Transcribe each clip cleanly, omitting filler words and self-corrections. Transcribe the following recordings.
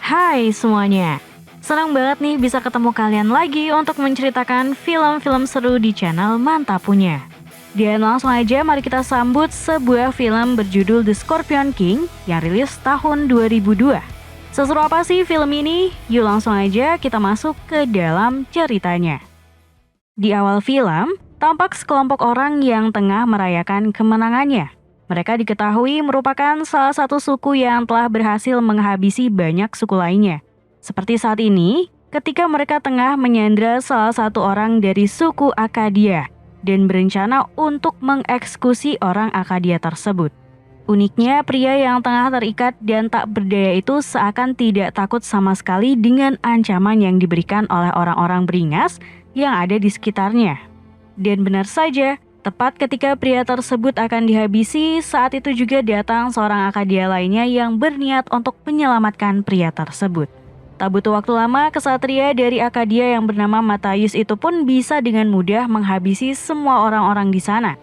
Hai semuanya, senang banget nih bisa ketemu kalian lagi untuk menceritakan film-film seru di channel Mantap Punya. Dan langsung aja mari kita sambut sebuah film berjudul The Scorpion King yang rilis tahun 2002. Seseru apa sih film ini? Yuk langsung aja kita masuk ke dalam ceritanya. Di awal film, tampak sekelompok orang yang tengah merayakan kemenangannya. Mereka diketahui merupakan salah satu suku yang telah berhasil menghabisi banyak suku lainnya. Seperti saat ini, ketika mereka tengah menyandra salah satu orang dari suku Akadia dan berencana untuk mengeksekusi orang Akadia tersebut. Uniknya, pria yang tengah terikat dan tak berdaya itu seakan tidak takut sama sekali dengan ancaman yang diberikan oleh orang-orang beringas yang ada di sekitarnya. Dan benar saja, tepat ketika pria tersebut akan dihabisi, saat itu juga datang seorang Akadia lainnya yang berniat untuk menyelamatkan pria tersebut. Tak butuh waktu lama, kesatria dari Akadia yang bernama Matthaius itu pun bisa dengan mudah menghabisi semua orang-orang di sana.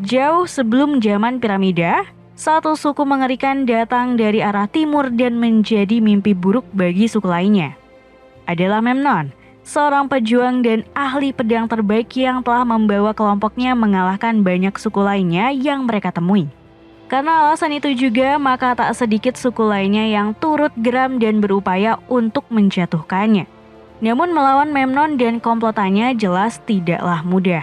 Jauh sebelum zaman piramida, satu suku mengerikan datang dari arah timur dan menjadi mimpi buruk bagi suku lainnya. Adalah Memnon, seorang pejuang dan ahli pedang terbaik yang telah membawa kelompoknya mengalahkan banyak suku lainnya yang mereka temui. Karena alasan itu juga, maka tak sedikit suku lainnya yang turut geram dan berupaya untuk menjatuhkannya. Namun melawan Memnon dan komplotannya jelas tidaklah mudah.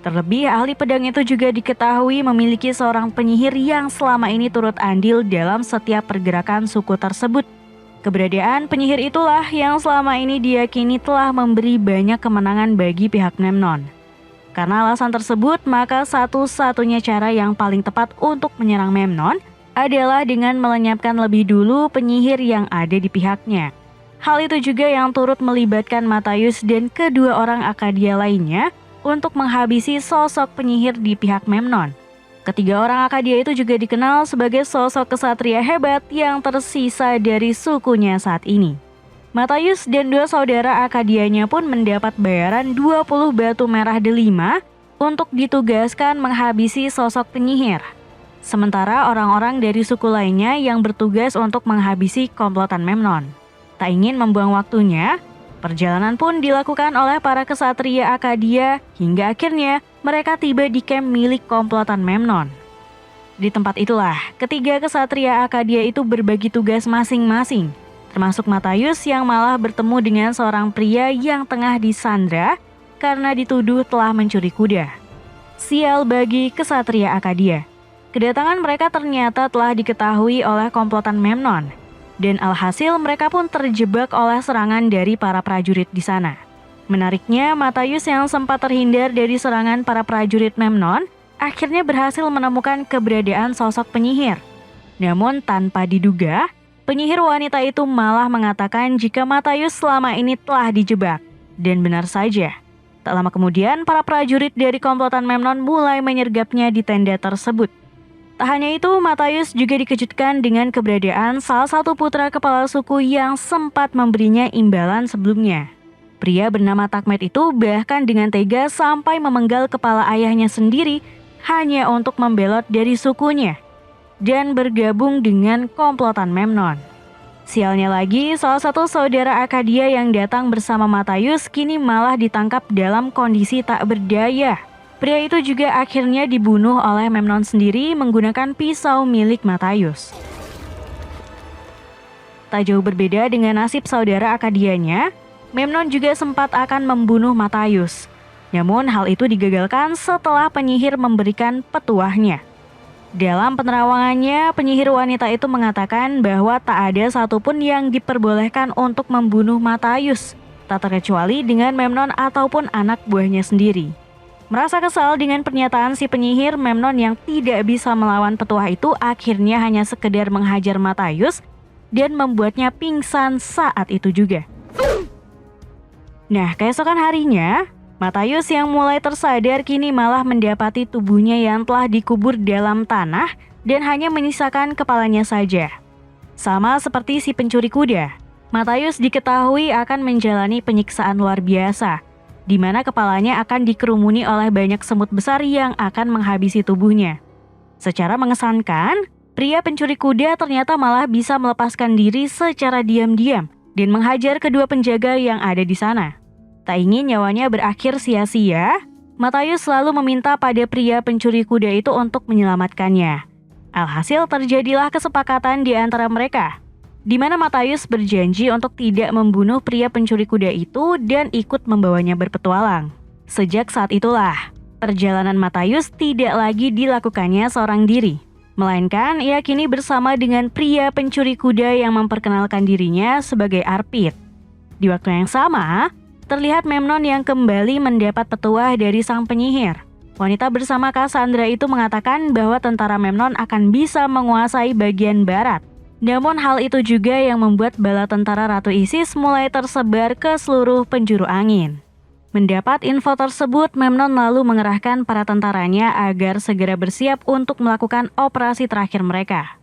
Terlebih ahli pedang itu juga diketahui memiliki seorang penyihir yang selama ini turut andil dalam setiap pergerakan suku tersebut. Keberadaan penyihir itulah yang selama ini diyakini telah memberi banyak kemenangan bagi pihak Memnon. Karena alasan tersebut, maka satu-satunya cara yang paling tepat untuk menyerang Memnon adalah dengan melenyapkan lebih dulu penyihir yang ada di pihaknya. Hal itu juga yang turut melibatkan Matthaius dan kedua orang Akadia lainnya untuk menghabisi sosok penyihir di pihak Memnon. Ketiga orang Akadia itu juga dikenal sebagai sosok kesatria hebat yang tersisa dari sukunya saat ini. Matthaius dan dua saudara Akadianya pun mendapat bayaran 20 batu merah delima untuk ditugaskan menghabisi sosok penyihir. Sementara orang-orang dari suku lainnya yang bertugas untuk menghabisi komplotan Memnon. Tak ingin membuang waktunya, perjalanan pun dilakukan oleh para kesatria Akadia hingga akhirnya mereka tiba di camp milik komplotan Memnon. Di tempat itulah, ketiga kesatria Akadia itu berbagi tugas masing-masing, termasuk Matthaius yang malah bertemu dengan seorang pria yang tengah disandra karena dituduh telah mencuri kuda. Sial bagi kesatria Akadia. Kedatangan mereka ternyata telah diketahui oleh komplotan Memnon, dan alhasil mereka pun terjebak oleh serangan dari para prajurit di sana. Menariknya, Matthaius yang sempat terhindar dari serangan para prajurit Memnon akhirnya berhasil menemukan keberadaan sosok penyihir. Namun tanpa diduga, penyihir wanita itu malah mengatakan jika Matthaius selama ini telah dijebak. Dan benar saja, tak lama kemudian para prajurit dari komplotan Memnon mulai menyergapnya di tenda tersebut. Tak hanya itu, Matthaius juga dikejutkan dengan keberadaan salah satu putra kepala suku yang sempat memberinya imbalan sebelumnya. Pria bernama Takmet itu bahkan dengan tega sampai memenggal kepala ayahnya sendiri hanya untuk membelot dari sukunya dan bergabung dengan komplotan Memnon. Sialnya lagi, salah satu saudara Akadia yang datang bersama Matthaius kini malah ditangkap dalam kondisi tak berdaya. Pria itu juga akhirnya dibunuh oleh Memnon sendiri menggunakan pisau milik Matthaius. Tak jauh berbeda dengan nasib saudara Akadianya, Memnon juga sempat akan membunuh Matthaius. Namun hal itu digagalkan setelah penyihir memberikan petuahnya. Dalam penerawangannya, penyihir wanita itu mengatakan bahwa tak ada satupun yang diperbolehkan untuk membunuh Matthaius, tak terkecuali dengan Memnon ataupun anak buahnya sendiri. Merasa kesal dengan pernyataan si penyihir, Memnon yang tidak bisa melawan petuah itu akhirnya hanya sekedar menghajar Matthaius dan membuatnya pingsan saat itu juga. Nah, keesokan harinya, Matthaius yang mulai tersadar kini malah mendapati tubuhnya yang telah dikubur dalam tanah dan hanya menyisakan kepalanya saja. Sama seperti si pencuri kuda, Matthaius diketahui akan menjalani penyiksaan luar biasa, di mana kepalanya akan dikerumuni oleh banyak semut besar yang akan menghabisi tubuhnya. Secara mengesankan, pria pencuri kuda ternyata malah bisa melepaskan diri secara diam-diam dan menghajar kedua penjaga yang ada di sana. Tak ingin nyawanya berakhir sia-sia, Matthäus selalu meminta pada pria pencuri kuda itu untuk menyelamatkannya. Alhasil terjadilah kesepakatan di antara mereka, di mana Matthäus berjanji untuk tidak membunuh pria pencuri kuda itu dan ikut membawanya berpetualang. Sejak saat itulah, perjalanan Matthäus tidak lagi dilakukannya seorang diri, melainkan ia kini bersama dengan pria pencuri kuda yang memperkenalkan dirinya sebagai Arpit. Di waktu yang sama, terlihat Memnon yang kembali mendapat petuah dari sang penyihir. Wanita bersama Cassandra itu mengatakan bahwa tentara Memnon akan bisa menguasai bagian barat. Namun hal itu juga yang membuat bala tentara Ratu Isis mulai tersebar ke seluruh penjuru angin. Mendapat info tersebut, Memnon lalu mengerahkan para tentaranya agar segera bersiap untuk melakukan operasi terakhir mereka.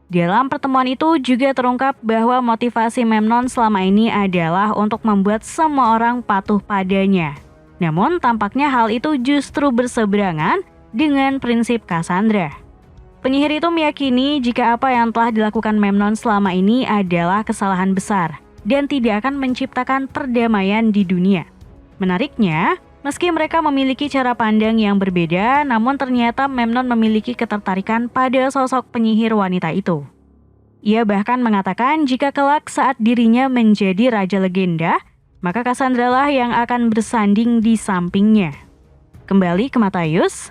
Dalam pertemuan itu juga terungkap bahwa motivasi Memnon selama ini adalah untuk membuat semua orang patuh padanya. Namun tampaknya hal itu justru berseberangan dengan prinsip Cassandra. Penyihir itu meyakini jika apa yang telah dilakukan Memnon selama ini adalah kesalahan besar dan tidak akan menciptakan perdamaian di dunia. Menariknya, meski mereka memiliki cara pandang yang berbeda, namun ternyata Memnon memiliki ketertarikan pada sosok penyihir wanita itu. Ia bahkan mengatakan jika kelak saat dirinya menjadi raja legenda, maka Cassandra lah yang akan bersanding di sampingnya. Kembali ke Matthäus,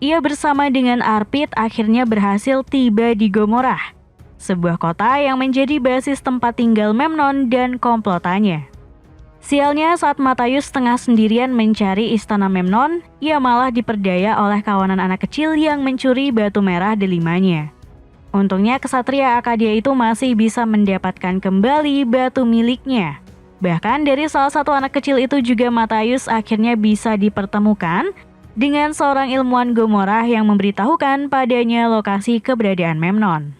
ia bersama dengan Arpit akhirnya berhasil tiba di Gomorrah, sebuah kota yang menjadi basis tempat tinggal Memnon dan komplotannya. Sialnya saat Matthäus tengah sendirian mencari istana Memnon, ia malah diperdaya oleh kawanan anak kecil yang mencuri batu merah delimanya. Untungnya kesatria Arkadia itu masih bisa mendapatkan kembali batu miliknya. Bahkan dari salah satu anak kecil itu juga Matthäus akhirnya bisa dipertemukan dengan seorang ilmuwan Gomorrah yang memberitahukan padanya lokasi keberadaan Memnon.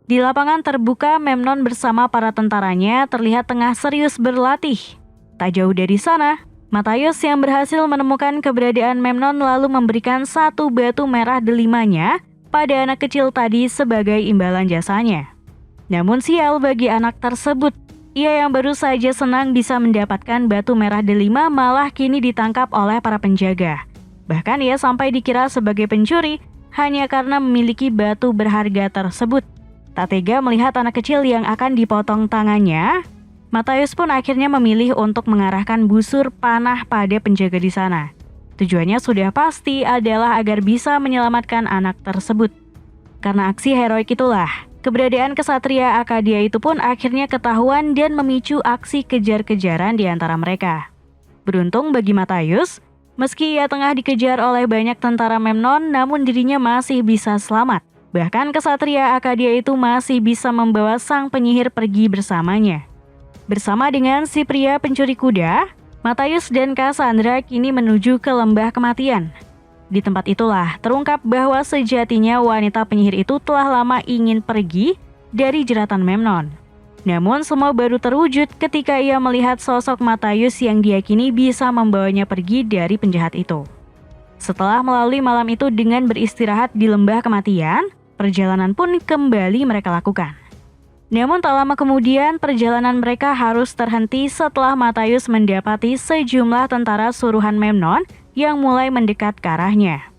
Di lapangan terbuka, Memnon bersama para tentaranya terlihat tengah serius berlatih. Tak jauh dari sana, Matthäus yang berhasil menemukan keberadaan Memnon lalu memberikan satu batu merah delimanya pada anak kecil tadi sebagai imbalan jasanya. Namun sial bagi anak tersebut, ia yang baru saja senang bisa mendapatkan batu merah delima malah kini ditangkap oleh para penjaga. Bahkan ia sampai dikira sebagai pencuri hanya karena memiliki batu berharga tersebut. Tak tega melihat anak kecil yang akan dipotong tangannya, Matthäus pun akhirnya memilih untuk mengarahkan busur panah pada penjaga di sana. Tujuannya sudah pasti adalah agar bisa menyelamatkan anak tersebut. Karena aksi heroik itulah, keberadaan kesatria Arkadia itu pun akhirnya ketahuan dan memicu aksi kejar-kejaran di antara mereka. Beruntung bagi Matthäus, meski ia tengah dikejar oleh banyak tentara Memnon, namun dirinya masih bisa selamat. Bahkan kesatria Arkadia itu masih bisa membawa sang penyihir pergi bersamanya. Bersama dengan si pria pencuri kuda, Matthäus dan Cassandra kini menuju ke lembah kematian. Di tempat itulah terungkap bahwa sejatinya wanita penyihir itu telah lama ingin pergi dari jeratan Memnon. Namun semua baru terwujud ketika ia melihat sosok Matthäus yang diyakini bisa membawanya pergi dari penjahat itu. Setelah melalui malam itu dengan beristirahat di lembah kematian, perjalanan pun kembali mereka lakukan. Namun tak lama kemudian perjalanan mereka harus terhenti setelah Matthäus mendapati sejumlah tentara suruhan Memnon yang mulai mendekat ke arahnya.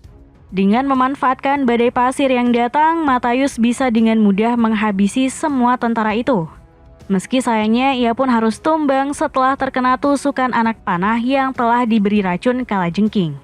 Dengan memanfaatkan badai pasir yang datang, Matthäus bisa dengan mudah menghabisi semua tentara itu. Meski sayangnya ia pun harus tumbang setelah terkena tusukan anak panah yang telah diberi racun kalajengking.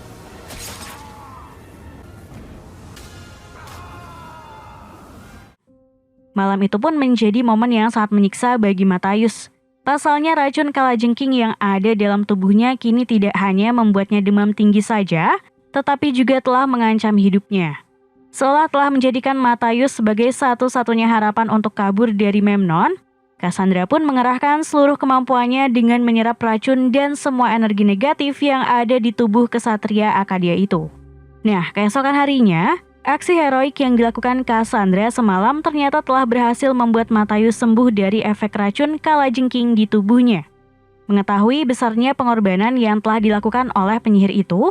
Malam itu pun menjadi momen yang sangat menyiksa bagi Matthäus. Pasalnya racun kalajengking yang ada dalam tubuhnya kini tidak hanya membuatnya demam tinggi saja, tetapi juga telah mengancam hidupnya. Seolah telah menjadikan Matthäus sebagai satu-satunya harapan untuk kabur dari Memnon, Cassandra pun mengerahkan seluruh kemampuannya dengan menyerap racun dan semua energi negatif yang ada di tubuh kesatria Arkadia itu. Nah, keesokan harinya, aksi heroik yang dilakukan Cassandra semalam ternyata telah berhasil membuat Matthäus sembuh dari efek racun kalajengking di tubuhnya. Mengetahui besarnya pengorbanan yang telah dilakukan oleh penyihir itu,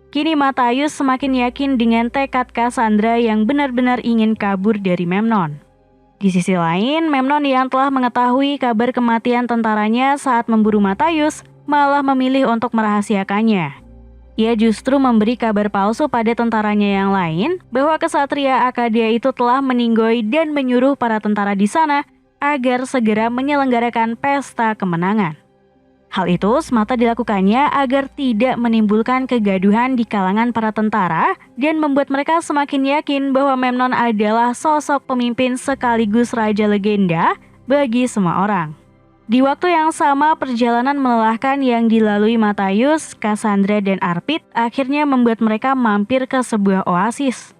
Kini Matthaius semakin yakin dengan tekad Cassandra yang benar-benar ingin kabur dari Memnon. Di sisi lain, Memnon yang telah mengetahui kabar kematian tentaranya saat memburu Matthaius malah memilih untuk merahasiakannya. Ia justru memberi kabar palsu pada tentaranya yang lain bahwa kesatria Arkadia itu telah meninggoy dan menyuruh para tentara di sana agar segera menyelenggarakan pesta kemenangan. Hal itu semata dilakukannya agar tidak menimbulkan kegaduhan di kalangan para tentara dan membuat mereka semakin yakin bahwa Memnon adalah sosok pemimpin sekaligus raja legenda bagi semua orang. Di waktu yang sama, perjalanan melelahkan yang dilalui Matthaius, Cassandra, dan Arpit akhirnya membuat mereka mampir ke sebuah oasis.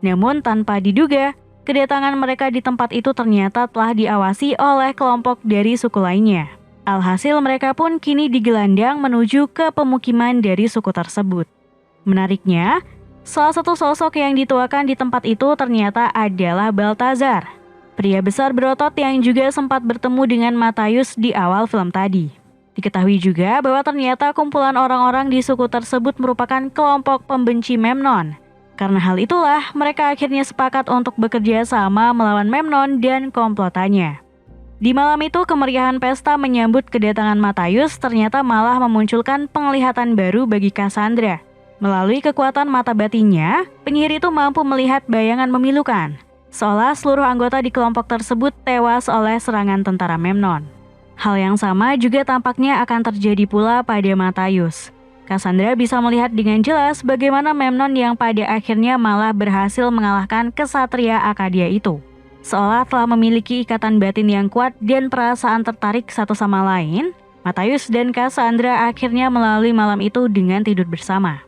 Namun tanpa diduga, kedatangan mereka di tempat itu ternyata telah diawasi oleh kelompok dari suku lainnya. Alhasil mereka pun kini digelandang menuju ke pemukiman dari suku tersebut. Menariknya, salah satu sosok yang dituakan di tempat itu ternyata adalah Balthazar, pria besar berotot yang juga sempat bertemu dengan Matthaius di awal film tadi. Diketahui juga bahwa ternyata kumpulan orang-orang di suku tersebut merupakan kelompok pembenci Memnon. Karena hal itulah mereka akhirnya sepakat untuk bekerja sama melawan Memnon dan komplotannya. Di malam itu, kemeriahan pesta menyambut kedatangan Matthaius ternyata malah memunculkan penglihatan baru bagi Cassandra. Melalui kekuatan mata batinnya, penyihir itu mampu melihat bayangan memilukan, seolah seluruh anggota di kelompok tersebut tewas oleh serangan tentara Memnon. Hal yang sama juga tampaknya akan terjadi pula pada Matthaius. Cassandra bisa melihat dengan jelas bagaimana Memnon yang pada akhirnya malah berhasil mengalahkan kesatria Arkadia itu. Seolah telah memiliki ikatan batin yang kuat dan perasaan tertarik satu sama lain, Matthaius dan Cassandra akhirnya melalui malam itu dengan tidur bersama.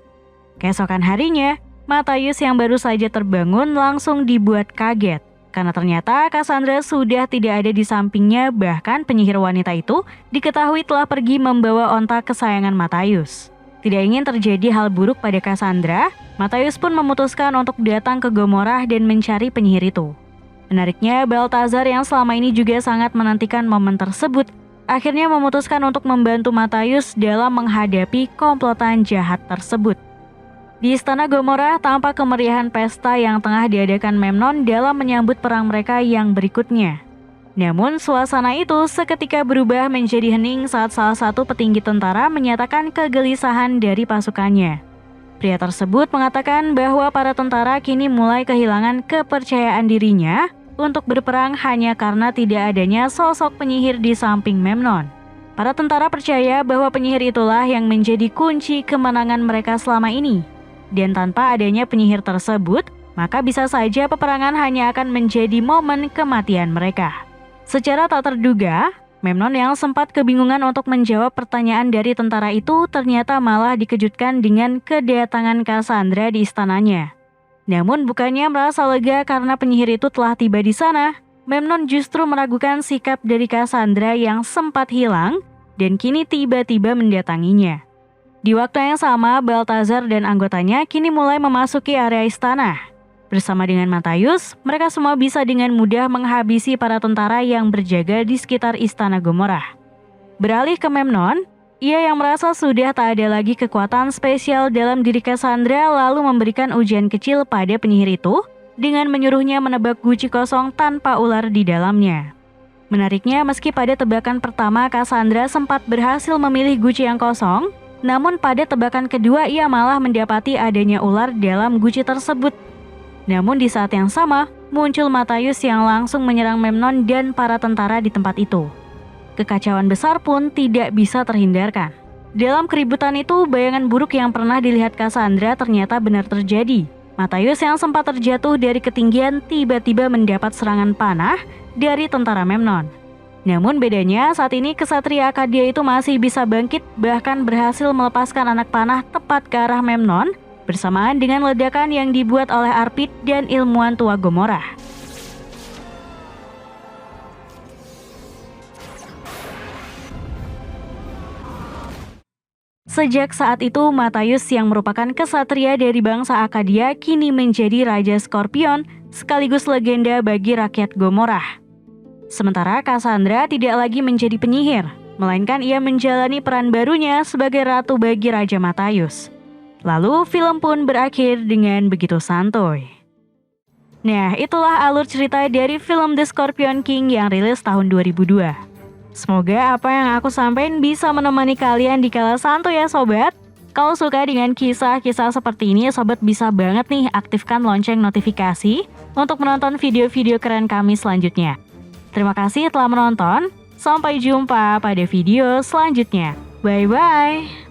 Keesokan harinya, Matthaius yang baru saja terbangun langsung dibuat kaget, karena ternyata Cassandra sudah tidak ada di sampingnya, bahkan penyihir wanita itu diketahui telah pergi membawa onta kesayangan Matthaius. Tidak ingin terjadi hal buruk pada Cassandra, Matthaius pun memutuskan untuk datang ke Gomorrah dan mencari penyihir itu. Menariknya, Balthazar yang selama ini juga sangat menantikan momen tersebut, akhirnya memutuskan untuk membantu Matthaius dalam menghadapi komplotan jahat tersebut. Di Istana Gomorrah tampak kemeriahan pesta yang tengah diadakan Memnon dalam menyambut perang mereka yang berikutnya. Namun suasana itu seketika berubah menjadi hening saat salah satu petinggi tentara menyatakan kegelisahan dari pasukannya. Pria tersebut mengatakan bahwa para tentara kini mulai kehilangan kepercayaan dirinya untuk berperang hanya karena tidak adanya sosok penyihir di samping Memnon. Para tentara percaya bahwa penyihir itulah yang menjadi kunci kemenangan mereka selama ini. Dan tanpa adanya penyihir tersebut, maka bisa saja peperangan hanya akan menjadi momen kematian mereka. Secara tak terduga, Memnon yang sempat kebingungan untuk menjawab pertanyaan dari tentara itu ternyata malah dikejutkan dengan kedatangan Cassandra di istananya. Namun bukannya merasa lega karena penyihir itu telah tiba di sana, Memnon justru meragukan sikap dari Cassandra yang sempat hilang dan kini tiba-tiba mendatanginya. Di waktu yang sama, Balthazar dan anggotanya kini mulai memasuki area istana. Bersama dengan Matthaius, mereka semua bisa dengan mudah menghabisi para tentara yang berjaga di sekitar Istana Gomorrah. Beralih ke Memnon, ia yang merasa sudah tak ada lagi kekuatan spesial dalam diri Cassandra lalu memberikan ujian kecil pada penyihir itu dengan menyuruhnya menebak guci kosong tanpa ular di dalamnya. Menariknya, meski pada tebakan pertama Cassandra sempat berhasil memilih guci yang kosong, namun pada tebakan kedua ia malah mendapati adanya ular dalam guci tersebut. Namun di saat yang sama, muncul Matthaius yang langsung menyerang Memnon dan para tentara di tempat itu. Kekacauan besar pun tidak bisa terhindarkan. Dalam keributan itu, bayangan buruk yang pernah dilihat Cassandra ternyata benar terjadi. Matthaius yang sempat terjatuh dari ketinggian tiba-tiba mendapat serangan panah dari tentara Memnon. Namun bedanya saat ini kesatria Arkadia itu masih bisa bangkit, bahkan berhasil melepaskan anak panah tepat ke arah Memnon bersamaan dengan ledakan yang dibuat oleh Arpit dan ilmuwan tua Gomorrah. Sejak saat itu, Matthaius yang merupakan kesatria dari bangsa Arkadia kini menjadi Raja Scorpion sekaligus legenda bagi rakyat Gomorrah. Sementara Cassandra tidak lagi menjadi penyihir, melainkan ia menjalani peran barunya sebagai ratu bagi Raja Matthaius. Lalu film pun berakhir dengan begitu santuy. Nah, itulah alur cerita dari film The Scorpion King yang rilis tahun 2002. Semoga apa yang aku sampaikan bisa menemani kalian di kala santuy ya sobat. Kalau suka dengan kisah-kisah seperti ini, sobat bisa banget nih aktifkan lonceng notifikasi untuk menonton video-video keren kami selanjutnya. Terima kasih telah menonton, sampai jumpa pada video selanjutnya. Bye-bye!